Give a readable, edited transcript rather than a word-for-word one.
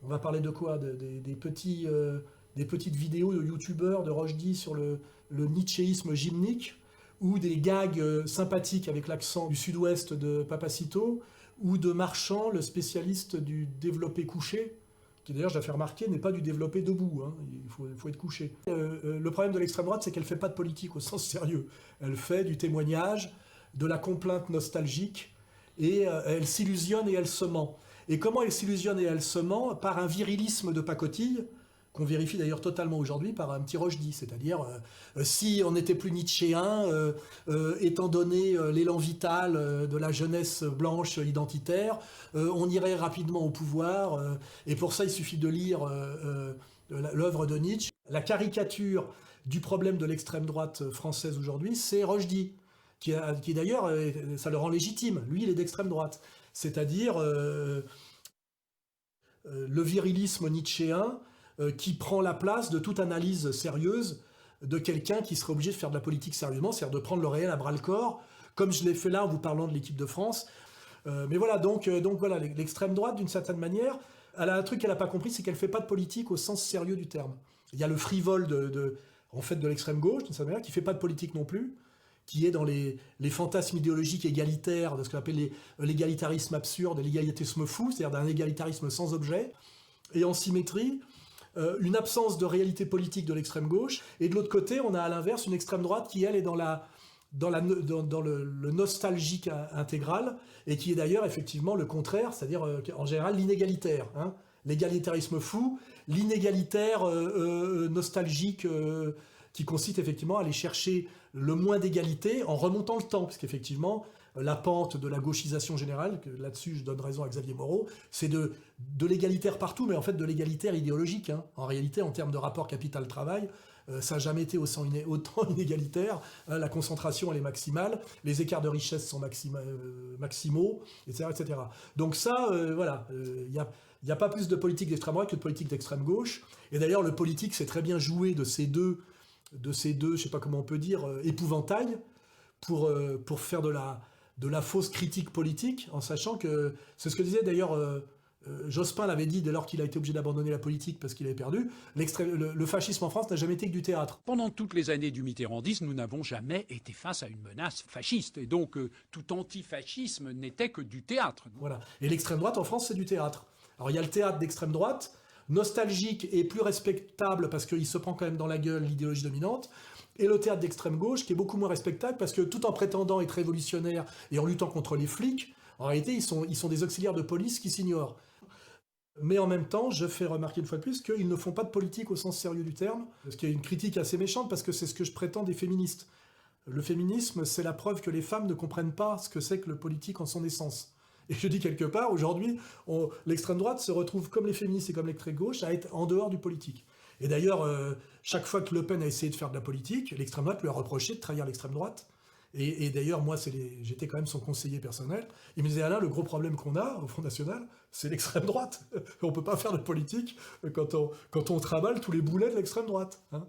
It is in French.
On va parler de quoi? Des petites vidéos de youtubeurs de Rochdy sur le nietzschéisme gymnique, ou des gags sympathiques avec l'accent du sud-ouest de Papacito, ou de Marchand, le spécialiste du développé couché, qui d'ailleurs, je dois faire remarquer, n'est pas du développé debout, hein. Il faut être couché. Le problème de l'extrême droite, c'est qu'elle ne fait pas de politique au sens sérieux. Elle fait du témoignage, de la complainte nostalgique, et elle s'illusionne et elle se ment. Et comment elle s'illusionne et elle se ment? Par un virilisme de pacotille, qu'on vérifie d'ailleurs totalement aujourd'hui par un petit Rochdy, c'est-à-dire si on n'était plus nietzschéen, étant donné l'élan vital de la jeunesse blanche identitaire, on irait rapidement au pouvoir, et pour ça il suffit de lire l'œuvre de Nietzsche. La caricature du problème de l'extrême droite française aujourd'hui, c'est Rochdy, qui d'ailleurs, ça le rend légitime, lui il est d'extrême droite, c'est-à-dire le virilisme nietzschéen, qui prend la place de toute analyse sérieuse de quelqu'un qui serait obligé de faire de la politique sérieusement, c'est-à-dire de prendre le réel à bras-le-corps, comme je l'ai fait là en vous parlant de l'équipe de France. Mais voilà, donc voilà, l'extrême droite, d'une certaine manière, elle a un truc qu'elle n'a pas compris, c'est qu'elle ne fait pas de politique au sens sérieux du terme. Il y a le frivole en fait, de l'extrême gauche, d'une certaine manière, qui ne fait pas de politique non plus, qui est dans les fantasmes idéologiques égalitaires, de ce qu'on appelle l'égalitarisme absurde, l'égalitisme fou, c'est-à-dire d'un égalitarisme sans objet, et en symétrie, une absence de réalité politique de l'extrême gauche, et de l'autre côté, on a à l'inverse une extrême droite qui, elle, est dans le nostalgique intégral, et qui est d'ailleurs effectivement le contraire, c'est-à-dire en général l'inégalitaire, hein, l'égalitarisme fou, l'inégalitaire nostalgique, qui consiste effectivement à aller chercher le moins d'égalité en remontant le temps, parce qu'effectivement, la pente de la gauchisation générale, là-dessus je donne raison à Xavier Moreau, c'est de l'égalitaire partout, mais en fait de l'égalitaire idéologique, hein. En réalité, en termes de rapport capital-travail, ça n'a jamais été autant inégalitaire, hein. La concentration elle est maximale, les écarts de richesse sont maximaux, etc., etc. Donc ça, voilà, il n'y a pas plus de politique d'extrême droite que de politique d'extrême gauche, et d'ailleurs le politique s'est très bien joué de ces deux, je sais pas comment on peut dire, épouvantail, pour faire de la fausse critique politique, en sachant que, c'est ce que disait d'ailleurs Jospin l'avait dit dès lors qu'il a été obligé d'abandonner la politique parce qu'il avait perdu, le fascisme en France n'a jamais été que du théâtre. Pendant toutes les années du mitterrandisme, nous n'avons jamais été face à une menace fasciste, et donc tout antifascisme n'était que du théâtre. Voilà. Et l'extrême droite en France, c'est du théâtre. Alors il y a le théâtre d'extrême droite, nostalgique et plus respectable parce qu'il se prend quand même dans la gueule l'idéologie dominante, et le théâtre d'extrême gauche qui est beaucoup moins respectable parce que tout en prétendant être révolutionnaire et en luttant contre les flics, en réalité ils sont des auxiliaires de police qui s'ignorent. Mais en même temps, je fais remarquer une fois de plus qu'ils ne font pas de politique au sens sérieux du terme, ce qui est une critique assez méchante parce que c'est ce que je prétends des féministes. Le féminisme, c'est la preuve que les femmes ne comprennent pas ce que c'est que le politique en son essence. Et je dis quelque part, aujourd'hui, l'extrême droite se retrouve, comme les féministes et comme l'extrême gauche, à être en dehors du politique. Et d'ailleurs, chaque fois que Le Pen a essayé de faire de la politique, l'extrême droite lui a reproché de trahir l'extrême droite. Et d'ailleurs, moi, j'étais quand même son conseiller personnel. Il me disait, Alain, le gros problème qu'on a au Front National, c'est l'extrême droite. On peut pas faire de politique quand on trimballe tous les boulets de l'extrême droite, hein.